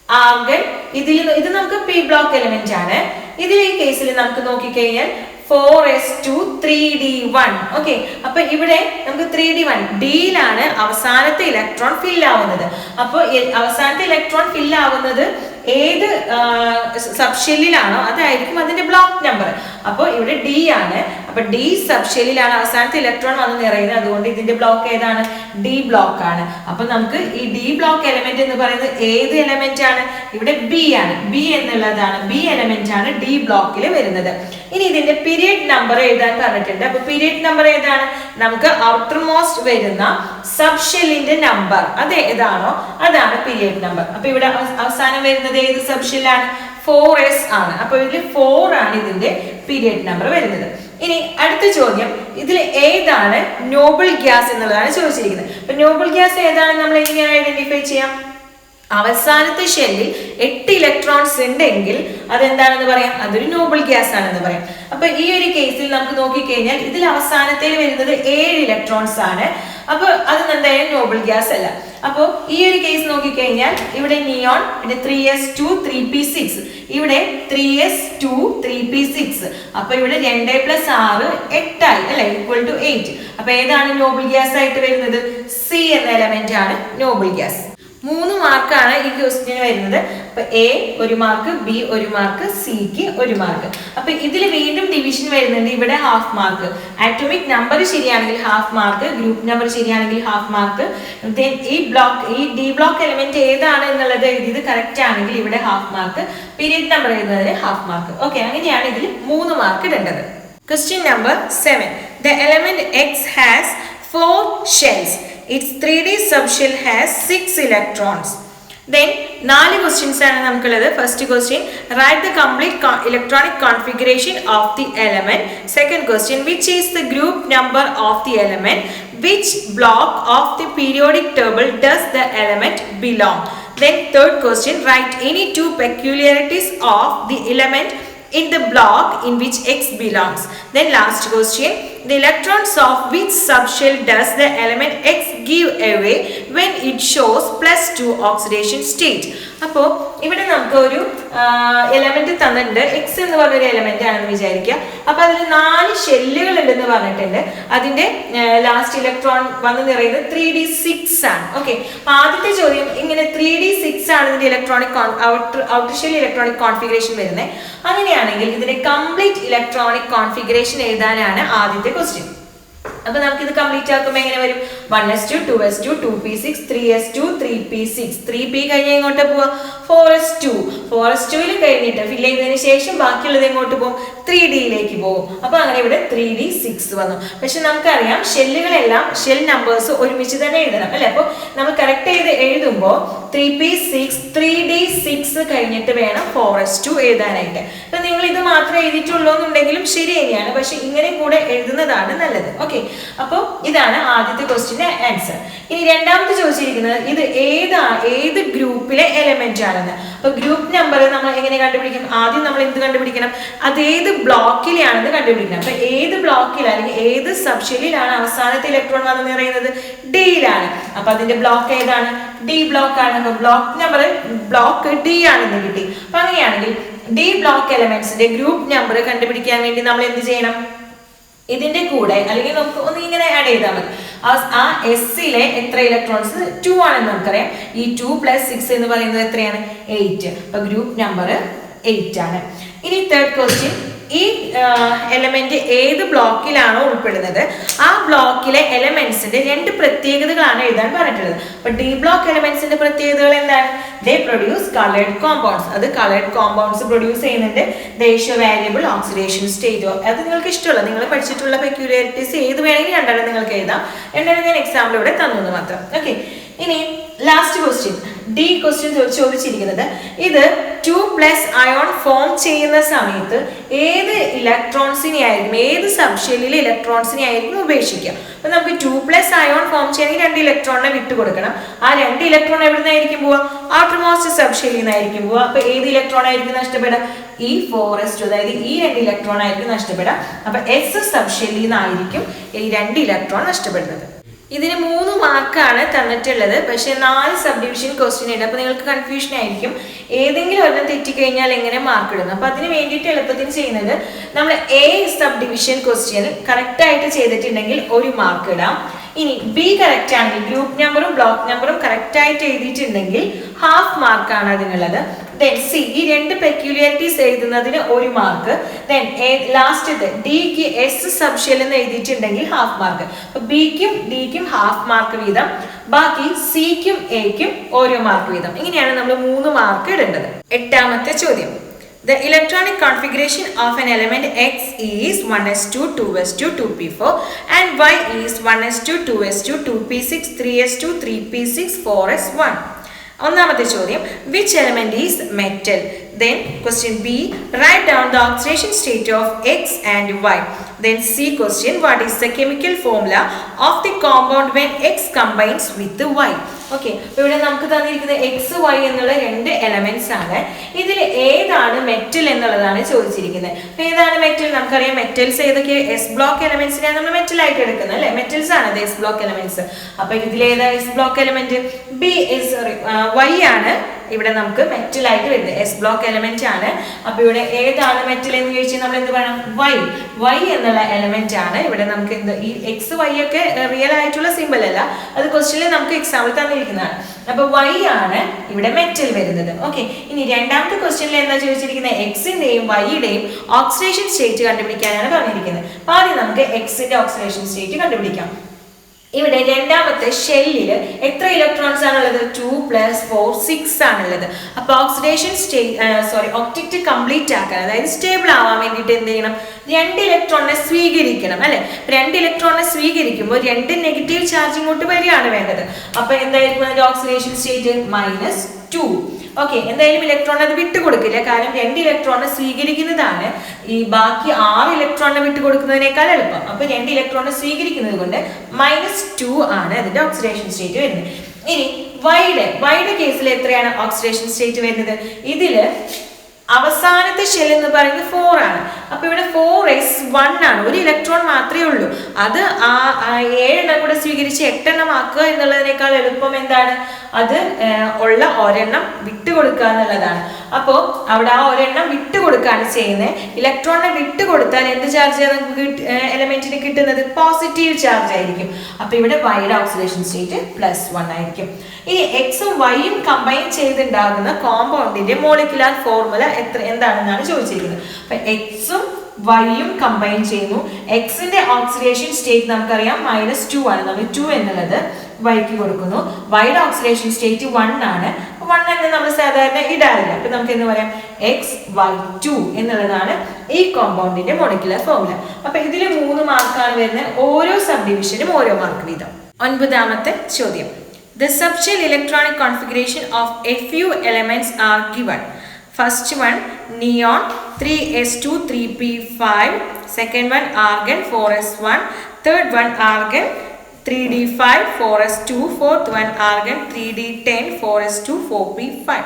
ആർഗൺ, ഇത് നമുക്ക് പി ബ്ലോക്ക് എലമെന്റ് ആണ്. ഇതിൽ ഈ കേസിൽ നമുക്ക് നോക്കിക്കഴിഞ്ഞാൽ 4s2 3d1. ഓക്കെ, അപ്പൊ ഇവിടെ നമുക്ക് 3d1 ഡിയിലാണ് അവസാനത്തെ ഇലക്ട്രോൺ ഫിൽ ആവുന്നത്. അപ്പോൾ അവസാനത്തെ ഇലക്ട്രോൺ ഫിൽ ആവുന്നത് ഏത് സബ്ഷെല്ലിലാണോ അതായിരിക്കും അതിന്റെ ബ്ലോക്ക് നമ്പർ. അപ്പോൾ ഇവിടെ ഡി ആണ്. അപ്പൊ ഡി സബ്ഷെല്ലിലാണ് അവസാനത്തെ ഇലക്ട്രോൺ വന്ന് നിറയുന്നത്. അതുകൊണ്ട് ഇതിന്റെ ബ്ലോക്ക് ഏതാണ്? ഡി ബ്ലോക്ക് ആണ്. അപ്പൊ നമുക്ക് ഈ ഡി ബ്ലോക്ക് എലമെന്റ് എന്ന് പറയുന്നത് ഏത് എലമെന്റ് ആണ്? ഇവിടെ ബി ആണ്. ബി എന്നുള്ളതാണ്, ബി എലമെന്റ് ആണ് ഡി ബ്ലോക്കിൽ വരുന്നത്. ഇനി ഇതിന്റെ പീരിയഡ് നമ്പർ എഴുതാൻ പറഞ്ഞിട്ടുണ്ട്. അപ്പൊ പീരിയഡ് നമ്പർ ഏതാണ്? നമുക്ക് ഔട്ടർ മോസ്റ്റ് വരുന്ന സബ്ഷെല്ലിന്റെ നമ്പർ അത് ഏതാണോ അതാണ് പീരിയഡ് നമ്പർ. അപ്പൊ ഇവിടെ അവസാനം വരുന്നത് ഏത് സബ്ഷെല്ലാണ്? 4s ആണ്. അപ്പൊ ഇതിൽ 4 ആണ് ഇതിന്റെ പീരിയഡ് നമ്പർ വരുന്നത്. ഇനി അടുത്ത ചോദ്യം, ഇതിൽ ഏതാണ് നോബിൾ ഗ്യാസ് എന്നുള്ളതാണ് ചോദിച്ചിരിക്കുന്നത്. അപ്പൊ നോബിൾ ഗ്യാസ് ഏതാണെന്ന് നമ്മൾ എങ്ങനെയാണ് ഐഡന്റിഫൈ ചെയ്യാം? അവസാനത്തെ ഷെല്ലിൽ 8 ഇലക്ട്രോൺസ് ഉണ്ടെങ്കിൽ അതെന്താണെന്ന് പറയാം? അതൊരു നോബിൾ ഗ്യാസ് ആണെന്ന് പറയാം. അപ്പൊ ഈ ഒരു കേസിൽ നമുക്ക് നോക്കിക്കഴിഞ്ഞാൽ ഇതിൽ അവസാനത്തിൽ വരുന്നത് 7 ഇലക്ട്രോൺസ് ആണ്. അപ്പൊ അത് എന്തായാലും നോബിൾ ഗ്യാസ് അല്ല. അപ്പോൾ ഈ ഒരു കേസ് നോക്കിക്കഴിഞ്ഞാൽ ഇവിടെ നിയോൺ, പിന്നെ 3s2 3p6, ഇവിടെ 3s2 3p6. അപ്പൊ ഇവിടെ 2 + 6 8 ആയി അല്ലെ, = 8. അപ്പൊ ഏതാണ് നോബിൾ ഗ്യാസ് ആയിട്ട് വരുന്നത്? സി എന്ന എലമെന്റ് ആണ് നോബിൾ ഗ്യാസ്. 3 മാർക്കാണ് ഈ ക്വസ്റ്റ്യന് വരുന്നത്. അപ്പൊ എ 1 മാർക്ക്, ബി 1 മാർക്ക്, സിക്ക് 1 മാർക്ക്. അപ്പൊ ഇതിൽ വീണ്ടും ഡിവിഷൻ വരുന്നുണ്ട്. ഇവിടെ ഹാഫ് മാർക്ക്. ആറ്റോമിക് നമ്പർ ശരിയാണെങ്കിൽ ഹാഫ് മാർക്ക്, ഗ്രൂപ്പ് നമ്പർ ശരിയാണെങ്കിൽ ഹാഫ് മാർക്ക്. ഈ ഡി ബ്ലോക്ക് എലമെന്റ് ഏതാണ് എന്നുള്ളത് എഴുതിയത് കറക്റ്റ് ആണെങ്കിൽ ഇവിടെ ഹാഫ് മാർക്ക്, പീരിയഡ് നമ്പർ എഴുതുന്നതിന് ഹാഫ് മാർക്ക്. ഓക്കെ, അങ്ങനെയാണ് ഇതിൽ 3 മാർക്ക് ഇടേണ്ടത്. Question number 7. The element X has 4 shells. Its 3D subshell has 6 electrons. Then 4 questions ആണ് നമുക്കുള്ളത്. First question, write the complete electronic configuration of the element. Second question, which is the group number of the element? Which block of the periodic table does the element belong? Then third question, write any 2 peculiarities of the element in the block in which X belongs. Then last question, the electrons of which subshell does the element X give away when it shows +2 oxidation state. അപ്പോൾ ഇവിടെ നമുക്ക് ഒരു element തന്നിട്ടുണ്ട്, X എന്ന് പറഞ്ഞൊരു element ആണെന്ന് വിചാരിക്കുക. അപ്പൊ അതിൽ 4 ഷെല്ലുകൾ ഉണ്ടെന്ന് പറഞ്ഞിട്ടുണ്ട്. അതിന്റെ ലാസ്റ്റ് ഇലക്ട്രോൺ വന്ന് നിറയുന്നത് 3d6 ആണ്. ഓക്കെ, അപ്പൊ ആദ്യത്തെ ചോദ്യം ഇങ്ങനെ 3d6 ആണ് ഇതിന്റെ electronic outer shell electronic configuration വരുന്നത്. അങ്ങനെയാണെങ്കിൽ ഇതിന്റെ കംപ്ലീറ്റ് ഇലക്ട്രോണിക് കോൺഫിഗറേഷൻ എഴുതാനാണ് ആദ്യത്തെ ക്വസ്റ്റ്യൻ. അപ്പൊ നമുക്ക് ഇത് കംപ്ലീറ്റ് ആക്കുമ്പോൾ എങ്ങനെ വരും? 1s2 2s2 2p6 3s2 3p6 3p കഴിഞ്ഞ എങ്ങോട്ട് പോവാ? 4s2 4s2 കഴിഞ്ഞിട്ട് ഫിൽ ചെയ്തതിന് ശേഷം ബാക്കിയുള്ളത് എങ്ങോട്ട് പോകും? 3dയിലേക്ക് പോകും. അപ്പൊ അങ്ങനെ ഇവിടെ 3d6 വന്നു. പക്ഷെ നമുക്കറിയാം ഷെല്ലുകളെല്ലാം ഷെൽ നമ്പേഴ്സ് ഒരുമിച്ച് തന്നെ എഴുതണം അല്ലെ. അപ്പൊ നമ്മൾ കറക്റ്റ് ചെയ്ത് എഴുതുമ്പോൾ 3p6 3d6 കഴിഞ്ഞിട്ട് വേണം 4s2 എഴുതാനായിട്ട്. അപ്പൊ നിങ്ങൾ ഇത് മാത്രമേ എഴുതിയിട്ടുള്ളൂ എന്നുണ്ടെങ്കിലും ശരി തന്നെയാണ്, പക്ഷെ ഇങ്ങനെ കൂടെ എഴുതുന്നതാണ് നല്ലത്. ഓക്കെ, അപ്പോൾ ഇതാണ് ആദ്യത്തെ ക്വസ്റ്റ്യന്റെ ആൻസർ. ഇനി രണ്ടാമത്തെ ചോദിച്ചിരിക്കുന്നത് ഇത് ഏത് ഗ്രൂപ്പിലെ എലമെന്റ് ആണെന്ന്. അപ്പൊ ഗ്രൂപ്പ് നമ്പർ നമ്മൾ എങ്ങനെ കണ്ടുപിടിക്കും? ആദ്യം നമ്മൾ എന്ത് കണ്ടുപിടിക്കണം? അത് ഏത് ബ്ലോക്കിലാണെന്ന് കണ്ടുപിടിക്കണം. അപ്പൊ ഏത് ബ്ലോക്കിൽ അല്ലെങ്കിൽ ഏത് സബ്ഷെല്ലിലാണ് അവസാനത്തെ ഇലക്ട്രോൺ വന്ന് നിറയുന്നത്? ഡിയിലാണ്. അപ്പൊ അതിന്റെ ബ്ലോക്ക് ഏതാണ്? ഡി ബ്ലോക്ക് ആണ്. അപ്പൊ ബ്ലോക്ക് നമ്പർ ബ്ലോക്ക് ഡി ആണെന്ന് കിട്ടി. അപ്പൊ അങ്ങനെയാണെങ്കിൽ ഡി ബ്ലോക്ക് എലമെന്റ്സിന്റെ ഗ്രൂപ്പ് നമ്പർ കണ്ടുപിടിക്കാൻ വേണ്ടി നമ്മൾ എന്ത് ചെയ്യണം? ഇതിന്റെ കൂടെ അല്ലെങ്കിൽ നമുക്ക് ഒന്ന് ഇങ്ങനെ ആഡ് ചെയ്താൽ മതി. ആ എസ്സിലെ എത്ര ഇലക്ട്രോൺസ്? 2 ആണെന്ന് നമുക്കറിയാം. ഈ 2 + 6 എന്ന് പറയുന്നത് എത്രയാണ്? 8. അപ്പൊ ഗ്രൂപ്പ് നമ്പർ 8 ആണ്. ഇനി തേർഡ് ക്വസ്റ്റ്യൻ, ഈ എലമെന്റ് ഏത് ബ്ലോക്കിലാണോ ഉൾപ്പെടുന്നത് ആ ബ്ലോക്കിലെ എലമെന്റ്സിന്റെ 2 പ്രത്യേകതകളാണ് എഴുതാൻ പറഞ്ഞിട്ടുള്ളത്. അപ്പൊ ഡി ബ്ലോക്ക് എലമെന്റ്സിന്റെ പ്രത്യേകതകൾ എന്താണ്? ദേ പ്രൊഡ്യൂസ് കളേർഡ് കോമ്പൗണ്ട്സ്. അത് കളേർഡ് കോമ്പൗണ്ട്സ് പ്രൊഡ്യൂസ് ചെയ്യുന്നുണ്ട്. ദേഷ്യ വാരിയബിൾ ഓക്സിഡേഷൻ സ്റ്റേറ്റോ, അത് നിങ്ങൾക്ക് ഇഷ്ടമുള്ള നിങ്ങൾ പഠിച്ചിട്ടുള്ള പെക്യൂരിയാരിറ്റീസ് ഏത് വേണമെങ്കിലും രണ്ടെണ്ണം നിങ്ങൾക്ക് എഴുതാം. രണ്ടെണ്ണം ഞാൻ എക്സാമ്പിൾ ഇവിടെ തന്നു മാത്രം. ഓക്കെ, ഇനി ലാസ്റ്റ് ക്വസ്റ്റ്യൻ, ഡി ക്വസ്റ്റ്യൻ ചോദിച്ചിരിക്കുന്നത് ഇത് 2+ അയോൺ ഫോം ചെയ്യുന്ന സമയത്ത് ഏത് ഇലക്ട്രോൺസിനെ ആയിരിക്കും, ഏത് സബ്ഷെല്ലിലെ ഇലക്ട്രോൺസിനെ ആയിരിക്കും ഉപേക്ഷിക്കുക. അപ്പൊ നമുക്ക് 2+ അയോൺ ഫോം ചെയ്യണമെങ്കിൽ 2 ഇലക്ട്രോണിനെ വിട്ടുകൊടുക്കണം. ആ 2 ഇലക്ട്രോൺ എവിടെ നിന്നായിരിക്കും പോവുക? ഔട്ടർ മോസ്റ്റ് സബ്ഷെല്ലിൽ നിന്നായിരിക്കും പോവുക. അപ്പൊ ഏത് ഇലക്ട്രോൺ ആയിരിക്കും നഷ്ടപ്പെടുക? ഈ 4s2, അതായത് ഈ 2 ഇലക്ട്രോൺ ആയിരിക്കും നഷ്ടപ്പെടുക. അപ്പൊ എസ് സബ്ഷെല്ലിൽ നിന്നായിരിക്കും ഈ 2 ഇലക്ട്രോൺ നഷ്ടപ്പെടുന്നത്. ഇതിന് 3 മാർക്കാണ് തന്നിട്ടുള്ളത്, പക്ഷെ 4 സബ് ഡിവിഷൻ ക്വസ്റ്റ്യൻ ഉണ്ട്. അപ്പൊ നിങ്ങൾക്ക് കൺഫ്യൂഷൻ ആയിരിക്കും ഏതെങ്കിലും ഒരെണ്ണം തെറ്റിക്കഴിഞ്ഞാൽ എങ്ങനെ മാർക്ക് ഇടുന്നു. അപ്പൊ അതിന് വേണ്ടിയിട്ട് എളുപ്പത്തിൽ ചെയ്യുന്നത് നമ്മൾ A sub division question correct ആയിട്ട് ചെയ്തിട്ടുണ്ടെങ്കിൽ 1 മാർക്ക് ഇടാം. ഇനി ബി കറക്റ്റ് ആണെങ്കിൽ ഗ്രൂപ്പ് നമ്പറും ബ്ലോക്ക് നമ്പറും കറക്റ്റ് ആയിട്ട് എഴുതിയിട്ടുണ്ടെങ്കിൽ ഹാഫ് മാർക്കാണ് അതിനുള്ളത്. ദെൻ സി, ഈ 2 പെക്യൂലിയാരിറ്റീസ് എഴുതുന്നതിന് 1 മാർക്ക്. ദെൻ ലാസ്റ്റ് ഡിക്ക് എസ് സബ്ഷെൽ എന്ന് എഴുതിയിട്ടുണ്ടെങ്കിൽ ഹാഫ് മാർക്ക്. അപ്പൊ ബിക്കും ഡിക്കും ഹാഫ് മാർക്ക് വീതം, ബാക്കി സിക്കും എക്കും ഓരോ മാർക്ക് വീതം. ഇങ്ങനെയാണ് നമ്മൾ 3 മാർക്ക് ഇടേണ്ടത്. 8ാമത്തെ ചോദ്യം, the electronic configuration of an element X is 1s2 2s2 2p4 and Y is 1s2 2s2 2p6 3s2 3p6 4s1. ഒന്നാമത്തെ ചോദ്യം, which element is metal? Then question B, write down the oxidation state of X and Y. Then C question, what is the chemical formula of the compound when X combines with Y? Okay, അപ്പൊ ഇവിടെ നമുക്ക് തന്നിരിക്കുന്നത് X Y എന്നുള്ള 2 elements ആണ്. ഇതിൽ ഏതാണ് metal എന്നുള്ളതാണ് ചോദിച്ചിരിക്കുന്നത്. അപ്പൊ ഏതാണ് മെറ്റൽ? നമുക്കറിയാം മെറ്റൽസ് ഏതൊക്കെ? എസ് ബ്ലോക്ക് എലമെന്റ്സിനെ നമ്മൾ മെറ്റൽ ആയിട്ട് എടുക്കുന്നത് അല്ലെ, മെറ്റൽസ് ആണ് എസ് ബ്ലോക്ക് എലമെന്റ്സ്. അപ്പൊ ഇതിൽ ഏതാ s block element? B Y ആണ് ഇവിടെ നമുക്ക് മെറ്റൽ ആയിട്ട് വരുന്നത്, എസ് ബ്ലോക്ക് എലമെന്റ് ആണ്. അപ്പൊ ഇവിടെ ഏതാണ് മെറ്റൽ എന്ന് ചോദിച്ചാൽ നമ്മൾ എന്ത് പറയണം? വൈ എന്നുള്ള എലമെന്റ് ആണ്. ഇവിടെ നമുക്ക് ഈ എക്സ് വൈ ഒക്കെ റിയൽ ആയിട്ടുള്ള സിമ്പിൾ അല്ല, അത് ക്വസ്റ്റ്യനിൽ നമുക്ക് എക്സാമ്പിൾ തന്നിരിക്കുന്നതാണ്. അപ്പൊ വൈ ആണ് ഇവിടെ മെറ്റൽ വരുന്നത്. ഓക്കെ, ഇനി രണ്ടാമത്തെ ക്വസ്റ്റ്യനിൽ എന്താ ചോദിച്ചിരിക്കുന്നത്? എക്സിന്റെയും വൈയുടെയും ഓക്സിഡേഷൻ സ്റ്റേറ്റ് കണ്ടുപിടിക്കാനാണ് പറഞ്ഞിരിക്കുന്നത്. അപ്പൊ ആദ്യം നമുക്ക് എക്സിന്റെ ഓക്സിഡേഷൻ സ്റ്റേറ്റ് കണ്ടുപിടിക്കാം. ഇവിടെ രണ്ടാമത്തെ ഷെല്ലിൽ എത്ര ഇലക്ട്രോൺസ് ആണുള്ളത്? 2 + 4 6 ആണുള്ളത്. അപ്പൊ ഓക്സിഡേഷൻ ഒക്ടറ്റ് കംപ്ലീറ്റ് ആക്കാൻ, അതായത് സ്റ്റേബിൾ ആവാൻ വേണ്ടിയിട്ട് എന്ത് ചെയ്യണം? 2 ഇലക്ട്രോണിനെ സ്വീകരിക്കണം അല്ലെ. 2 ഇലക്ട്രോണിനെ സ്വീകരിക്കുമ്പോൾ 2 നെഗറ്റീവ് ചാർജ് ഇങ്ങോട്ട് വരികയാണ് വേണ്ടത്. അപ്പൊ എന്തായിരിക്കും അതിന്റെ ഓക്സിഡേഷൻ സ്റ്റേറ്റ്? -2. ഓക്കെ, എന്തായാലും ഇലക്ട്രോൺ അത് വിട്ടുകൊടുക്കില്ല, കാരണം 2 ഇലക്ട്രോണിനെ സ്വീകരിക്കുന്നതാണ് ഈ ബാക്കി 6 ഇലക്ട്രോണിനെ വിട്ടുകൊടുക്കുന്നതിനേക്കാൾ എളുപ്പം. അപ്പൊ 2 ഇലക്ട്രോണിനെ സ്വീകരിക്കുന്നത് കൊണ്ട് -2 ആണ് അതിന്റെ ഓക്സിഡേഷൻ സ്റ്റേറ്റ് വരുന്നത്. ഇനി വൈയുടെ കേസിൽ എത്രയാണ് ഓക്സിഡേഷൻ സ്റ്റേറ്റ് വരുന്നത്? ഇതില് അവസാനത്തെ ഷെൽ എന്ന് പറയുന്നത് 4 ആണ്. അപ്പൊ ഇവിടെ 4s1 ആണ്, ഒരു ഇലക്ട്രോൺ മാത്രമേ ഉള്ളൂ. അത് 7 കൂടെ സ്വീകരിച്ച് 8 ആക്കുക എന്നുള്ളതിനേക്കാൾ എളുപ്പം എന്താണ്, അത് ഉള്ള ഒരെണ്ണം വിട്ടുകൊടുക്കുക എന്നുള്ളതാണ്. അപ്പോൾ അവിടെ ആ ഒരെണ്ണം വിട്ടുകൊടുക്കുകയാണ് ചെയ്യുന്നത്. ഇലക്ട്രോണിനെ വിട്ടുകൊടുത്താൽ എന്ത് ചാർജ് നമുക്ക് എലമെന്റിന് കിട്ടുന്നത്? പോസിറ്റീവ് ചാർജ് ആയിരിക്കും. അപ്പൊ ഇവിടെ വൈയുടെ ഓക്സിഡേഷൻ സ്റ്റേറ്റ് +1 ആയിരിക്കും. ഇനി എക്സും വൈയും കമ്പൈൻ ചെയ്തുണ്ടാകുന്ന കോമ്പൗണ്ടിന്റെ മോളിക്കുലാർ ഫോർമുല എന്താണെന്നാണ് ചോദിച്ചിരിക്കുന്നത്. അപ്പൊ എക്സും വൈയും കമ്പൈൻ ചെയ്യുന്നു. എക്സിന്റെ ഓക്സിഡേഷൻ സ്റ്റേറ്റ് നമുക്കറിയാം -2 ആണ്. നമ്മൾ 2 എന്നുള്ളത് വൈക്ക് കൊടുക്കുന്നു. വൈയുടെ ഓക്സിഡേഷൻ സ്റ്റേറ്റ് 1 ആണ്. 1 എന്ന് നമ്മൾ സാധാരണ ഇടാറില്ല. അപ്പൊ നമുക്ക് എന്ന് പറയാം XY2 എന്നുള്ളതാണ് ഈ കോമ്പൗണ്ടിന്റെ മോളിക്കുലർ ഫോർമുല. അപ്പൊ ഇതിൽ 3 മാർക്കാണ് വരുന്നത്. ഓരോ സബ് ഡിവിഷനും ഓരോ മാർക്ക് വീതം. 9ാമത്തെ ചോദ്യം. The subshell electronic configuration of a few elements are given. First one neon 3s2 3p5, second one argon 4s1, third one argon 3d5 4s2, fourth one argon 3d10 4s2 4p5.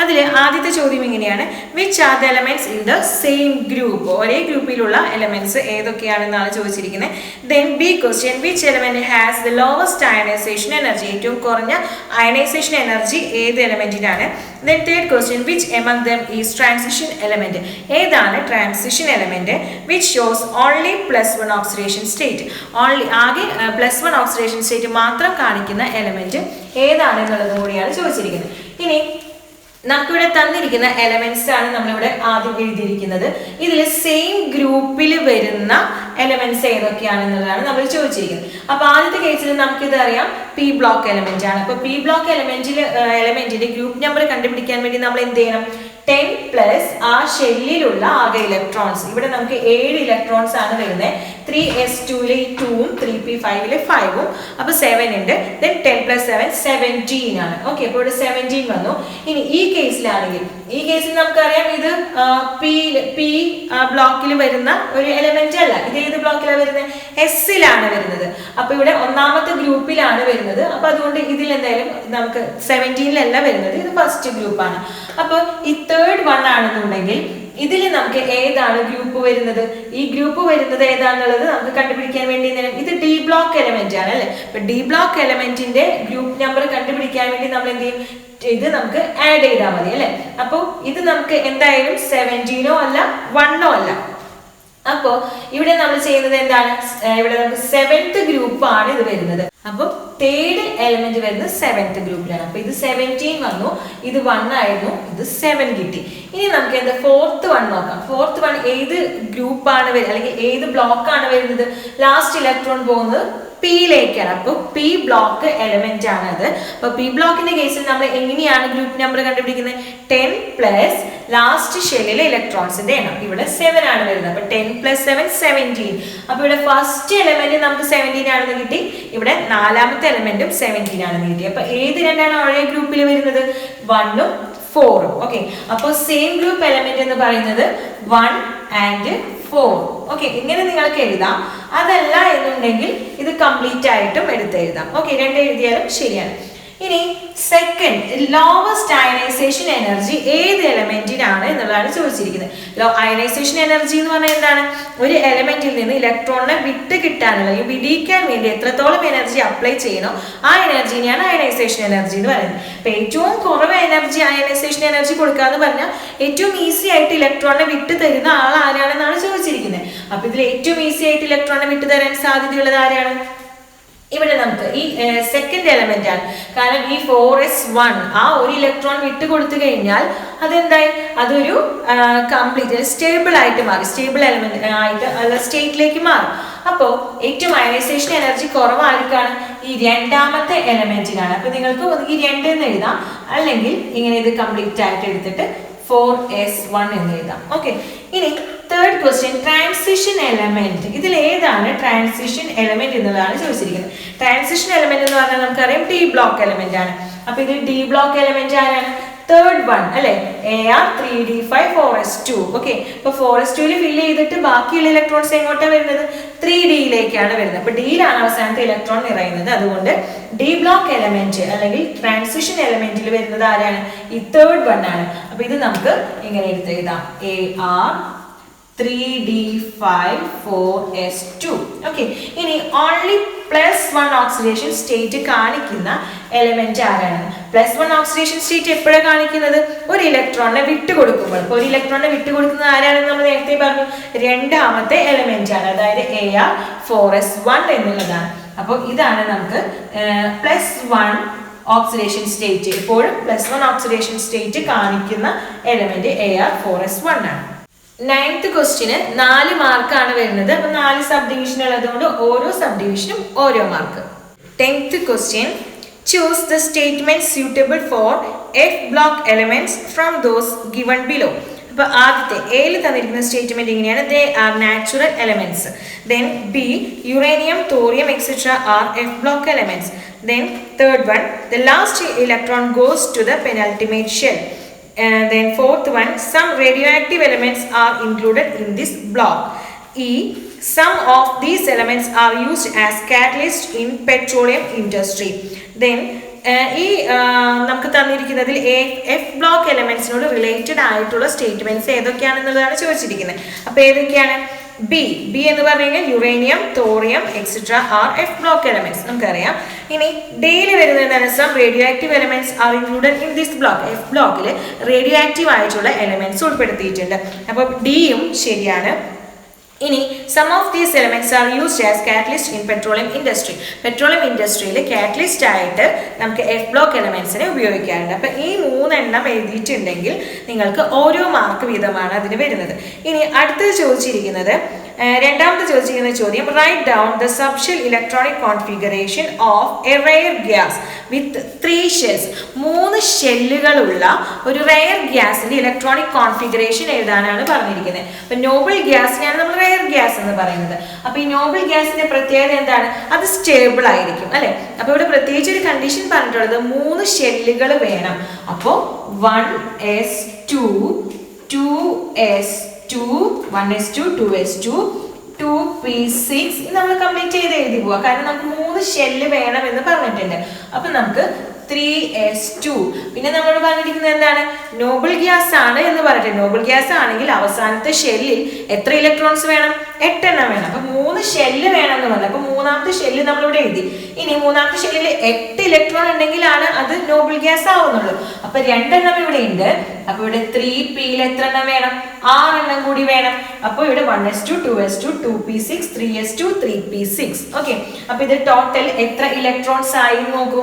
അതിൽ ആദ്യത്തെ ചോദ്യം ഇങ്ങനെയാണ്, which are the elements in the same group? ഒരേ ഗ്രൂപ്പിലുള്ള elements ഏതൊക്കെയാണെന്നാണ് ചോദിച്ചിരിക്കുന്നത്. Then B question, which element has the lowest ionization energy? ഏറ്റവും കുറഞ്ഞ അയണൈസേഷൻ എനർജി ഏത് എലമെന്റിനാണ്? Then third question, which among them is transition element? ഏതാണ് transition element? Which shows only +1 oxidation state? Only ആകെ +1 ഓക്സിഡേഷൻ സ്റ്റേറ്റ് മാത്രം കാണിക്കുന്ന element ഏതാണെന്നുള്ളതും കൂടിയാണ് ചോദിച്ചിരിക്കുന്നത്. ഇനി നമുക്കിവിടെ തന്നിരിക്കുന്ന എലമെന്റ്സ് ആണ് നമ്മളിവിടെ ആദ്യം എഴുതിയിരിക്കുന്നത്. ഇതിൽ സെയിം ഗ്രൂപ്പിൽ വരുന്ന എലമെന്റ്സ് ഏതൊക്കെയാണെന്നുള്ളതാണ് നമ്മൾ ചോദിച്ചിരിക്കുന്നത്. അപ്പൊ ആദ്യത്തെ കേസിൽ നമുക്കിത് അറിയാം, പി ബ്ലോക്ക് എലമെന്റ് ആണ്. അപ്പൊ പി ബ്ലോക്ക് എലമെന്റിന്റെ ഗ്രൂപ്പ് നമ്പർ കണ്ടുപിടിക്കാൻ വേണ്ടി നമ്മൾ എന്ത് ചെയ്യണം? 10+ ആ ഷെല്ലിലുള്ള ആകെ ഇലക്ട്രോൺസ്. ഇവിടെ നമുക്ക് 7 ഇലക്ട്രോൺസ് ആണ് വരുന്നത്. 3s2 2ഉം 3p5 5ഉം, അപ്പൊ 7 ഉണ്ട്. ദെൻ 10 + 7 17 ആണ്. ഓക്കെ, അപ്പോൾ ഇവിടെ 17 വന്നു. ഇനി ഈ കേസിലാണെങ്കിൽ, ഈ കേസിൽ നമുക്കറിയാം ഇത് പി ബ്ലോക്കിൽ വരുന്ന ഒരു എലമെന്റ് അല്ല. ഇത് ഏത് ബ്ലോക്കിലാണ് വരുന്നത്? എസിലാണ് വരുന്നത്. അപ്പൊ ഇവിടെ 1ാമത്തെ ഗ്രൂപ്പിലാണ് വരുന്നത്. അപ്പൊ അതുകൊണ്ട് ഇതിൽ എന്തായാലും നമുക്ക് 17ലല്ല വരുന്നത്, ഇത് ഫസ്റ്റ് ഗ്രൂപ്പാണ്. അപ്പൊ ഈ തേർഡ് വൺ ആണെന്നുണ്ടെങ്കിൽ ഇതിൽ നമുക്ക് ഏതാണ് ഗ്രൂപ്പ് വരുന്നത്? ഈ ഗ്രൂപ്പ് വരുന്നത് ഏതാണെന്നുള്ളത് നമുക്ക് കണ്ടുപിടിക്കാൻ വേണ്ടി ഇത് ഡി ബ്ലോക്ക് എലമെന്റ് ആണ് അല്ലെ. അപ്പൊ ഡി ബ്ലോക്ക് എലമെന്റിന്റെ ഗ്രൂപ്പ് നമ്പർ കണ്ടുപിടിക്കാൻ വേണ്ടി നമ്മൾ എന്ത് ചെയ്യും? ഇത് നമുക്ക് ആഡ് ചെയ്താൽ മതി അല്ലെ. അപ്പൊ ഇത് നമുക്ക് എന്തായാലും 17 അല്ല 1 അല്ല. അപ്പോ ഇവിടെ നമ്മൾ ചെയ്യുന്നത് എന്താണ്? ഇവിടെ നമുക്ക് 7th ഗ്രൂപ്പാണ് ഇത് വരുന്നത്. അപ്പൊ തേർഡ് എലമെന്റ് വരുന്നത് 7th ഗ്രൂപ്പിലാണ്. അപ്പൊ ഇത് 17 വന്നു, ഇത് 1 ആയിരുന്നു, ഇത് 7 കിട്ടി. ഇനി നമുക്ക് എന്താ ഫോർത്ത് വൺ നോക്കാം. ഫോർത്ത് വൺ ഏത് ഗ്രൂപ്പാണ് അല്ലെങ്കിൽ ഏത് ബ്ലോക്കാണ് വരുന്നത്? ലാസ്റ്റ് ഇലക്ട്രോൺ പോകുന്നത് പിയിലേക്കാണ്. അപ്പോൾ പി ബ്ലോക്ക് എലമെന്റ് ആണ് അത്. അപ്പൊ പി ബ്ലോക്കിന്റെ കേസിൽ നമ്മൾ എങ്ങനെയാണ് ഗ്രൂപ്പ് നമ്പർ കണ്ടുപിടിക്കുന്നത്? 10+ ലാസ്റ്റ് ഷെല്ലിലെ ഇലക്ട്രോൺസിന്റെ എണ്ണം. ഇവിടെ 7 ആണ് വരുന്നത്. അപ്പൊ 10 + 7 17. അപ്പൊ ഇവിടെ ഫസ്റ്റ് എലമെന്റ് നമുക്ക് 17 ആണെന്ന് കിട്ടി. ഇവിടെ 4ാമത്തെ എലമെന്റും 17 ആണെന്ന് കിട്ടി. അപ്പൊ ഏത് രണ്ടാണ് ഒരേ ഗ്രൂപ്പിൽ വരുന്നത്? 1ഉം 4ഉം. ഓക്കെ, അപ്പൊ സെയിം ഗ്രൂപ്പ് എലമെന്റ് എന്ന് പറയുന്നത് 1 and 4. ഓക്കെ, ഇങ്ങനെ നിങ്ങൾക്ക് എഴുതാം. അതല്ല എന്നുണ്ടെങ്കിൽ ഇത് കംപ്ലീറ്റ് ആയിട്ടും എടുത്തെഴുതാം. ഓക്കെ, 2 എഴുതിയാലും ശരിയാണ്. ഇനി സെക്കൻഡ് ലോവസ്റ്റ് അയണൈസേഷൻ എനർജി ഏത് എലമെന്റിനാണ് എന്നുള്ളതാണ് ചോദിച്ചിരിക്കുന്നത്. അയണൈസേഷൻ എനർജി എന്ന് പറഞ്ഞാൽ എന്താണ്? ഒരു എലമെന്റിൽ നിന്ന് ഇലക്ട്രോണിനെ വിട്ട് കിട്ടാനുള്ള അല്ലെങ്കിൽ വിടിയിക്കാൻ വേണ്ടി എത്രത്തോളം എനർജി അപ്ലൈ ചെയ്യണോ ആ എനർജിനെയാണ് അയണൈസേഷൻ എനർജി എന്ന് പറയുന്നത്. അപ്പൊ ഏറ്റവും കുറവ് അയണൈസേഷൻ എനർജി കൊടുക്കാന്ന് പറഞ്ഞാൽ ഏറ്റവും ഈസി ആയിട്ട് ഇലക്ട്രോണിനെ വിട്ട് തരുന്ന ആൾ ആരാണെന്നാണ് ചോദിച്ചിരിക്കുന്നത്. അപ്പൊ ഇതിൽ ഏറ്റവും ഈസി ആയിട്ട് ഇലക്ട്രോണിനെ വിട്ടു തരാൻ സാധ്യതയുള്ളത് ആരാണ്? ഇവിടെ നമുക്ക് ഈ സെക്കൻഡ് എലമെന്റ് ആണ്. കാരണം ഈ 4s1 ആ ഒരു ഇലക്ട്രോൺ വിട്ട് കൊടുത്തു കഴിഞ്ഞാൽ അതെന്തായി? അതൊരു കംപ്ലീറ്റ് സ്റ്റേബിൾ ആയിട്ട് മാറി, സ്റ്റേബിൾ എലമെന്റ് ആയിട്ട് അല്ല സ്റ്റേറ്റിലേക്ക് മാറും. അപ്പോൾ ഏറ്റവും അയണൈസേഷൻ എനർജി കുറവായിരിക്കാണ് ഈ 2ാമത്തെ എലമെന്റിനാണ്. അപ്പൊ നിങ്ങൾക്ക് ഈ 2 എന്ന് എഴുതാം, അല്ലെങ്കിൽ ഇങ്ങനെ ഇത് കംപ്ലീറ്റ് ആയിട്ട് എടുത്തിട്ട് 4s1 എന്ന് എഴുതാം. ഓക്കെ, ഇനി തേർഡ് ക്വസ്റ്റ്യൻ, ട്രാൻസിഷൻ എലമെന്റ്. ഇതിൽ ഏതാണ് ട്രാൻസിഷൻ എലമെന്റ് എന്നുള്ളതാണ് ചോദിച്ചിരിക്കുന്നത്. ട്രാൻസിഷൻ എലമെന്റ് എന്ന് പറഞ്ഞാൽ നമുക്കറിയാം ഡി ബ്ലോക്ക് എലമെന്റ് ആണ്. അപ്പൊ ഇതിൽ ഡി ബ്ലോക്ക് എലമെന്റ് ആരാണ്? തേർഡ് വൺ അല്ലെ, AR 3d5 4s2. ഓക്കെ, അപ്പൊ 4s2 ഫില്ല് ചെയ്തിട്ട് ബാക്കിയുള്ള ഇലക്ട്രോൺസ് എങ്ങോട്ടാണ് വരുന്നത്? 3Dയിലേക്കാണ് വരുന്നത്. അപ്പൊ ഡിയിലാണ് അവസാനത്തെ ഇലക്ട്രോൺ നിറയുന്നത്. അതുകൊണ്ട് ഡി ബ്ലോക്ക് എലമെന്റ് അല്ലെങ്കിൽ ട്രാൻസിഷൻ എലമെന്റിൽ വരുന്നത് ആരാണ്? ഈ തേർഡ് വൺ ആണ്. അപ്പൊ ഇത് നമുക്ക് ഇങ്ങനെ എടുത്തെഴുതാം, AR 3d5 4s2. ഓക്കെ, ഇനി ഓൺലി +1 ഓക്സിഡേഷൻ സ്റ്റേറ്റ് കാണിക്കുന്ന എലമെന്റ് ആരാണ്? +1 ഓക്സിഡേഷൻ സ്റ്റേറ്റ് എപ്പോഴാണ് കാണിക്കുന്നത്? ഒരു ഇലക്ട്രോണിനെ വിട്ടുകൊടുക്കുമ്പോൾ. ഇപ്പോൾ ഒരു ഇലക്ട്രോണിനെ വിട്ടുകൊടുക്കുന്നത് ആരാണെന്ന് നമ്മൾ നേരത്തെ പറഞ്ഞു, രണ്ടാമത്തെ എലമെന്റ് ആണ്, അതായത് Ar4s1 എന്നുള്ളതാണ്. അപ്പോൾ ഇതാണ് നമുക്ക് +1 ഓക്സിഡേഷൻ സ്റ്റേറ്റ്, എപ്പോഴും +1 ഓക്സിഡേഷൻ സ്റ്റേറ്റ് കാണിക്കുന്ന എലമെന്റ് Ar4s1 ആണ്. 9th ക്വസ്റ്റ്യന് 4 മാർക്കാണ് വരുന്നത്. അപ്പൊ 4 സബ് ഡിവിഷൻ ഉള്ളതുകൊണ്ട് ഓരോ സബ് ഡിവിഷനും ഓരോ മാർക്ക്. 10th question, choose the statement suitable for F block elements from those given below. അപ്പൊ ആദ്യത്തെ എയിൽ തന്നിരിക്കുന്ന സ്റ്റേറ്റ്മെന്റ് ഇങ്ങനെയാണ്, they are natural elements. Then B, uranium, thorium etcetera are F block elements. Then third one, the last electron goes to the penultimate shell. Then fourth one, some radioactive elements are included in this block. E, some of these elements are used as catalyst in petroleum industry. Then ഈ നമുക്ക് തന്നിരിക്കുന്നതിൽ F block എലമെന്റ്സിനോട് related ആയിട്ടുള്ള statements ഏതൊക്കെയാണെന്നുള്ളതാണ് ചോദിച്ചിരിക്കുന്നത്. അപ്പൊ ഏതൊക്കെയാണ്? B എന്ന് പറഞ്ഞു കഴിഞ്ഞാൽ uranium, thorium etcetera are F block elements നമുക്കറിയാം. ഇനി ഡിയിൽ വരുന്നതാണ്, some radioactive elements are included in this block. F ബ്ലോക്കിൽ റേഡിയോ ആക്റ്റീവ് ആയിട്ടുള്ള എലമെന്റ്സ് ഉൾപ്പെടുത്തിയിട്ടുണ്ട്. അപ്പോൾ ഡിയും ശരിയാണ്. ഇനി some of these elements are used as catalyst in petroleum industry. Petroleum ഇൻഡസ്ട്രിയിൽ കാറ്റലിസ്റ്റ് ആയിട്ട് നമുക്ക് F ബ്ലോക്ക് എലമെന്റ്സിനെ ഉപയോഗിക്കാറുണ്ട്. അപ്പം ഈ 3 എണ്ണം എഴുതിയിട്ടുണ്ടെങ്കിൽ നിങ്ങൾക്ക് ഓരോ മാർക്ക് വീതമാണ് അതിന് വരുന്നത്. ഇനി അടുത്തത് ചോദിച്ചിരിക്കുന്നത്, രണ്ടാമത്തെ ചോദിച്ചിരിക്കുന്ന ചോദ്യം, write down the subshell electronic configuration of a rare gas with 3 shells. 3 ഷെല്ലുകളുള്ള ഒരു റെയർ ഗ്യാസിന്റെ ഇലക്ട്രോണിക് കോൺഫിഗറേഷൻ എഴുതാനാണ് പറഞ്ഞിരിക്കുന്നത്. അപ്പൊ നോബിൾ ഗ്യാസിനെയാണ് നമ്മൾ റെയർ ഗ്യാസ് എന്ന് പറയുന്നത്. അപ്പൊ ഈ നോബിൾ ഗ്യാസിന്റെ പ്രത്യേകത എന്താണ്? അത് സ്റ്റേബിൾ ആയിരിക്കും, അല്ലെ? അപ്പൊ ഇവിടെ പ്രത്യേകിച്ച് ഒരു കണ്ടീഷൻ പറഞ്ഞിട്ടുള്ളത് 3 ഷെല്ലുകൾ വേണം. അപ്പോൾ 1s2 2s2 1s2 2s2 2p6 ഇത് നമ്മൾ കംപ്ലീറ്റ് ചെയ്ത് എഴുതി പോവാ, കാരണം നമുക്ക് 3 ഷെല്ല് വേണം എന്ന് പറഞ്ഞിട്ടുണ്ട്. അപ്പൊ നമുക്ക് 3s2. പിന്നെ നമ്മൾ പറഞ്ഞിരിക്കുന്നത് എന്താണ്? നോബിൾ ഗ്യാസ് ആണ് എന്ന് പറഞ്ഞിട്ട്, നോബിൾ ഗ്യാസ് ആണെങ്കിൽ അവസാനത്തെ ഷെല്ലിൽ എത്ര ഇലക്ട്രോൺസ് വേണം? 8 എണ്ണം വേണം. അപ്പൊ 3 ഷെല്ല് വേണം എന്ന് പറഞ്ഞു. അപ്പൊ മൂന്നാമത്തെ ഷെല്ല് നമ്മളിവിടെ എഴുതി. ഇനി മൂന്നാമത്തെ ഷെല്ലിൽ 8 ഇലക്ട്രോൺ ഉണ്ടെങ്കിലാണ് അത് നോബിൾ ഗ്യാസ് ആവുന്നുള്ളൂ. അപ്പൊ 2 എണ്ണം ഇവിടെ ഉണ്ട്. അപ്പൊ ഇവിടെ 3pയിൽ എത്ര എണ്ണം വേണം? 6 എണ്ണം കൂടി വേണം. അപ്പൊ ഇവിടെ 1s2 2s2 2p6 3s2 3p6. Okay, അപ്പൊ ഇത് ടോട്ടൽ എത്ര ഇലക്ട്രോൺസ് ആയി നോക്കൂ.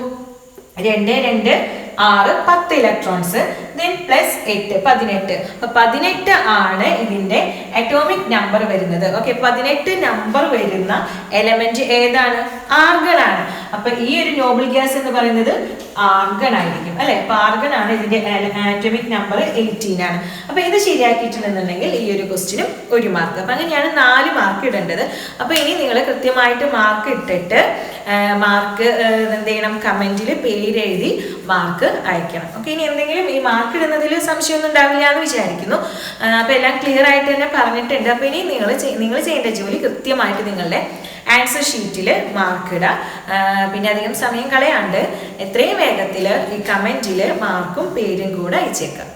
2 2 6 10 ഇലക്ട്രോൺസ്. Then plus 8 18. അപ്പൊ 18 ആണ് ഇതിന്റെ അറ്റോമിക് നമ്പർ വരുന്നത്. ഓക്കെ, 18 നമ്പർ വരുന്ന എലമെന്റ് ഏതാണ്? ആർഗൺ ആണ്. അപ്പൊ ഈ ഒരു നോബിൾ ഗ്യാസ് എന്ന് പറയുന്നത് ആർഗൺ ആയിരിക്കും, അല്ലെ? അപ്പൊ ആർഗൺ ആണ് ഇതിന്റെ ആറ്റോമിക് നമ്പർ 18 ആണ്. അപ്പൊ ഇത് ശരിയാക്കിയിട്ടുണ്ടെന്നുണ്ടെങ്കിൽ ഈ ഒരു ക്വസ്റ്റിനും 1 മാർക്ക്. അപ്പൊ അങ്ങനെയാണ് 4 മാർക്ക് ഇടേണ്ടത്. അപ്പൊ ഇനി നിങ്ങൾ കൃത്യമായിട്ട് മാർക്ക് ഇട്ടിട്ട് മാർക്ക് എന്ത് ചെയ്യണം? കമന്റിൽ പേരെഴുതി മാർക്ക് അയക്കണം. ഓക്കെ, ഇനി എന്തെങ്കിലും ഈ മാർക്ക് ഇടുന്നതിൽ സംശയമൊന്നും ഉണ്ടാവില്ല എന്ന് വിചാരിക്കുന്നു. അപ്പൊ എല്ലാം ക്ലിയർ ആയിട്ട് തന്നെ പറഞ്ഞിട്ടുണ്ട്. അപ്പൊ ഇനി നിങ്ങൾ ചെയ്യേണ്ട ജോലി കൃത്യമായിട്ട് നിങ്ങളുടെ ആൻസർ ഷീറ്റിൽ മാർക്ക് ഇടുക. പിന്നെ അധികം സമയം കളയാണ്ട് എത്രയും വേഗത്തിൽ ഈ കമന്റിൽ മാർക്കും പേരും കൂടെ അയച്ചേക്കാം.